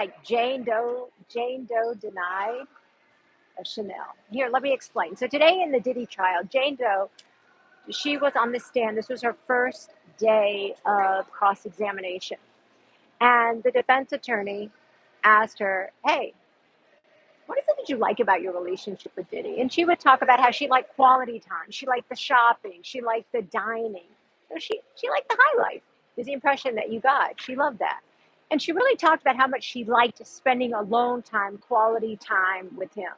like Jane Doe denied a Chanel. Here, let me explain. So today in the Diddy trial, Jane Doe, she was on the stand. This was her first day of cross-examination. And the defense attorney asked her, hey, what is it that you like about your relationship with Diddy? And she would talk about how she liked quality time. She liked the shopping. She liked the dining. So she liked the high life, is the impression that you got. She loved that. And she really talked about how much she liked spending alone time, quality time with him.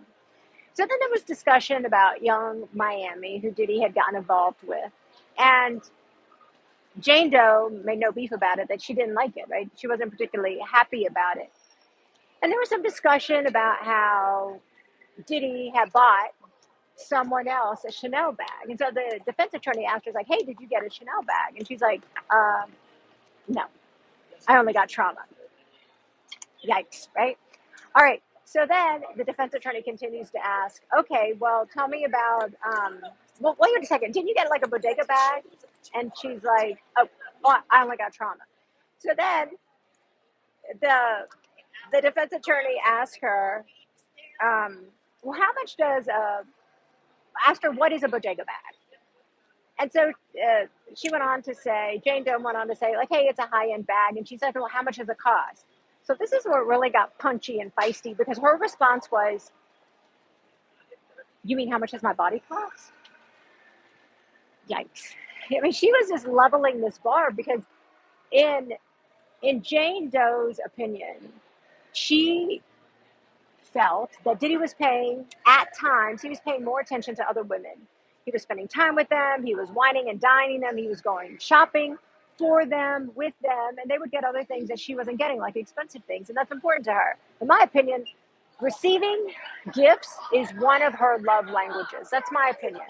So then there was discussion about young Miami, who Diddy had gotten involved with. And Jane Doe made no beef about it, that she didn't like it, right? She wasn't particularly happy about it. And there was some discussion about how Diddy had bought someone else a Chanel bag. And so the defense attorney asked her, like, hey, did you get a Chanel bag? And she's like, no, I only got trauma. Yikes, right? All right. So then the defense attorney continues to ask, okay, well, tell me about, well, wait a second. Didn't you get like a bodega bag? And she's like, oh, well, I only got trauma. So then the the defense attorney asked her, well, how much does, asked her, what is a bodega bag? And so she went on to say, Jane Doe went on to say, like, hey, it's a high-end bag. And she said, well, how much does it cost? So this is where it really got punchy and feisty, because her response was, you mean how much does my body cost? Yikes. I mean, she was just leveling this bar because in Jane Doe's opinion, she felt that Diddy was paying, at times, he was paying more attention to other women. He was spending time with them. He was wining and dining them. He was going shopping for them, with them, and they would get other things that she wasn't getting, like expensive things. And that's important to her. In my opinion, receiving gifts is one of her love languages. That's my opinion.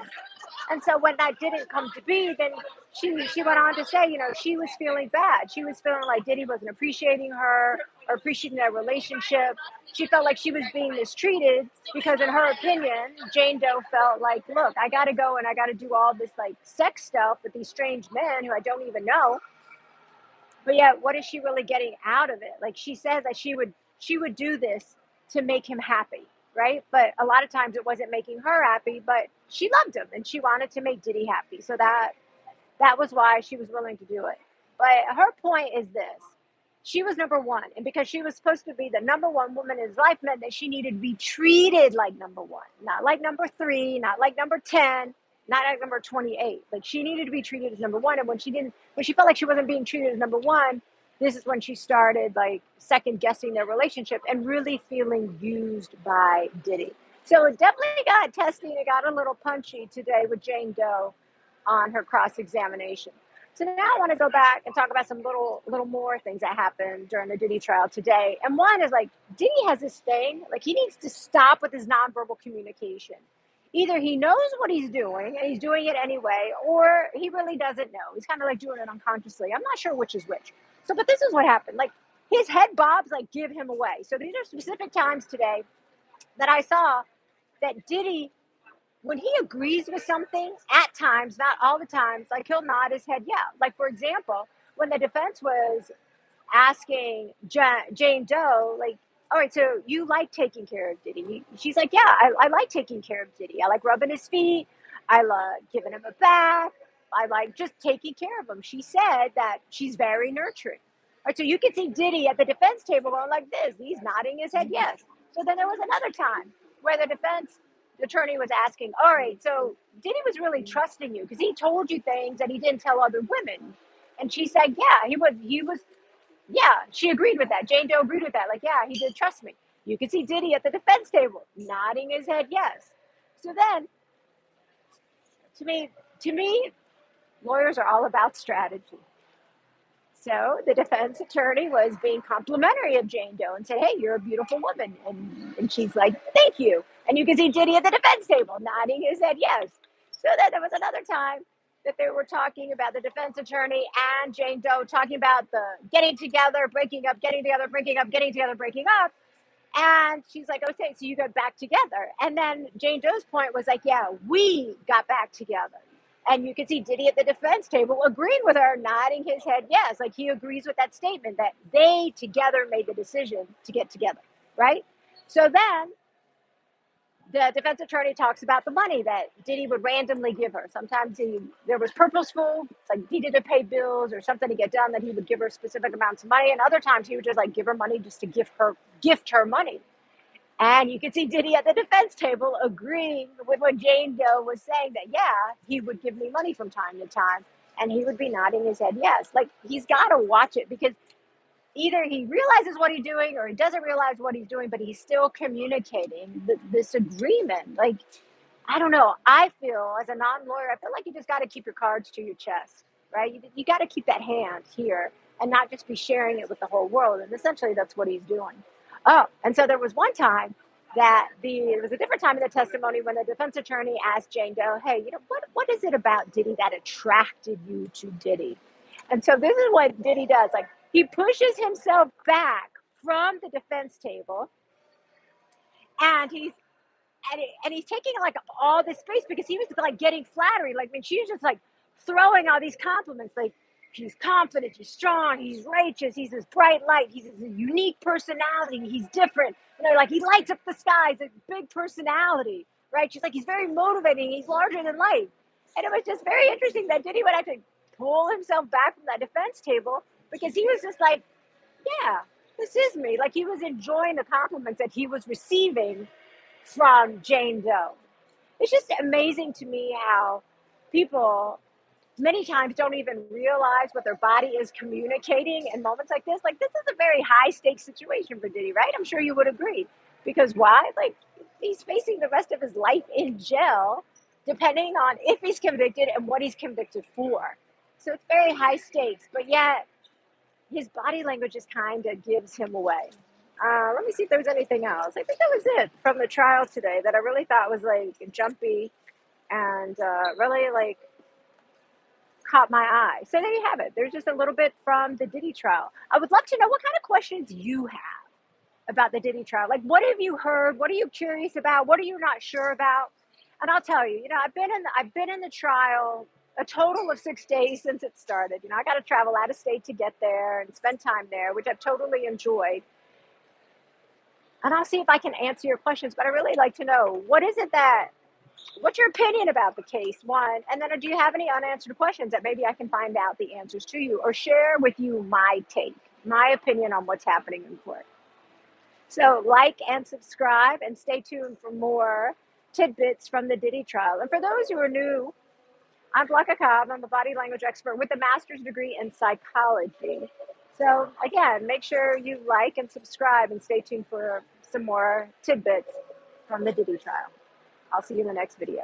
And so when that didn't come to be, then she went on to say, she was feeling bad. She was feeling like Diddy wasn't appreciating her or appreciating their relationship. She felt like she was being mistreated because, in her opinion, Jane Doe felt like, look, I got to go and I got to do all this like sex stuff with these strange men who I don't even know. But yet, what is she really getting out of it? Like, she said that she would do this to make him happy, right? But a lot of times it wasn't making her happy, but she loved him and she wanted to make Diddy happy. So that was why she was willing to do it. But her point is this. She was number one. And because she was supposed to be the number one woman in his life meant that she needed to be treated like number one, not like number three, not like number 10, not like number 28. Like, she needed to be treated as number one. And when she felt like she wasn't being treated as number one, this is when she started like second guessing their relationship and really feeling used by Diddy. So it definitely got testy. It got a little punchy today with Jane Doe on her cross-examination. So now I want to go back and talk about some little more things that happened during the Diddy trial today. And one is, like, Diddy has this thing, like, he needs to stop with his nonverbal communication. Either he knows what he's doing and he's doing it anyway, or he really doesn't know. He's kind of like doing it unconsciously. I'm not sure which is which. So, but this is what happened. Like, his head bobs like give him away. So these are specific times today that I saw that Diddy, when he agrees with something, at times, not all the times, like, he'll nod his head, yeah. Like, for example, when the defense was asking Jane Doe, like, all right, so you like taking care of Diddy? She's like, yeah, I like taking care of Diddy. I like rubbing his feet. I like giving him a bath. I like just taking care of him. She said that she's very nurturing. All right, so you can see Diddy at the defense table going like this. He's nodding his head, yes. So then there was another time where the defense attorney was asking, all right, so Diddy was really trusting you because he told you things that he didn't tell other women. And she said, yeah, he was, yeah, she agreed with that. Jane Doe agreed with that. Like, yeah, he did trust me. You can see Diddy at the defense table nodding his head, yes. So then, to me, lawyers are all about strategy. So the defense attorney was being complimentary of Jane Doe and said, hey, you're a beautiful woman. And she's like, thank you. And you can see Diddy at the defense table nodding his head, yes. So then there was another time that they were talking about, the defense attorney and Jane Doe talking about the getting together, breaking up, getting together, breaking up, getting together, breaking up. And she's like, okay, so you got back together. And then Jane Doe's point was like, yeah, we got back together. And you can see Diddy at the defense table agreeing with her, nodding his head yes. Like he agrees with that statement that they together made the decision to get together, right? So then the defense attorney talks about the money that Diddy would randomly give her. Sometimes there was purposeful, like needed to pay bills or something to get done, that he would give her specific amounts of money. And other times he would just like give her money just to gift her money. And you can see Diddy at the defense table agreeing with what Jane Doe was saying, that, yeah, he would give me money from time to time. And he would be nodding his head, yes. Like, he's got to watch it, because either he realizes what he's doing or he doesn't realize what he's doing, but he's still communicating this agreement. Like, I don't know. I feel, as a non-lawyer, I feel like you just got to keep your cards to your chest, right? You got to keep that hand here and not just be sharing it with the whole world. And essentially, that's what he's doing. Oh, and so there was one time that it was a different time in the testimony when the defense attorney asked Jane Doe, hey, what is it about Diddy that attracted you to Diddy? And so this is what Diddy does. Like, he pushes himself back from the defense table, and he's taking like all this space, because he was like getting flattery. Like, when she was just like throwing all these compliments, like, he's confident, he's strong, he's righteous, he's this bright light, he's a unique personality, he's different. Like, he lights up the skies, a big personality, right? She's like, he's very motivating, he's larger than life. And it was just very interesting that Diddy would actually pull himself back from that defense table, because he was just like, yeah, this is me. Like, he was enjoying the compliments that he was receiving from Jane Doe. It's just amazing to me how people many times don't even realize what their body is communicating in moments like this. Like, this is a very high stakes situation for Diddy, right? I'm sure you would agree. Because why? Like, he's facing the rest of his life in jail, depending on if he's convicted and what he's convicted for. So it's very high stakes, but yet his body language just kind of gives him away. Let me see if there was anything else. I think that was it from the trial today that I really thought was like jumpy and really like caught my eye. So there you have it. There's just a little bit from the Diddy trial. I would love to know what kind of questions you have about the Diddy trial. Like, what have you heard? What are you curious about? What are you not sure about? And I'll tell you, I've been in the trial a total of 6 days since it started. I got to travel out of state to get there and spend time there, which I've totally enjoyed. And I'll see if I can answer your questions. But I really like to know, what's your opinion about the case, one? And then do you have any unanswered questions that maybe I can find out the answers to you, or share with you my take, my opinion on what's happening in court? So like and subscribe, and stay tuned for more tidbits from the Diddy trial. And for those who are new, I'm Blanca Cobb. I'm a body language expert with a master's degree in psychology. So again, make sure you like and subscribe, and stay tuned for some more tidbits from the Diddy trial. I'll see you in the next video.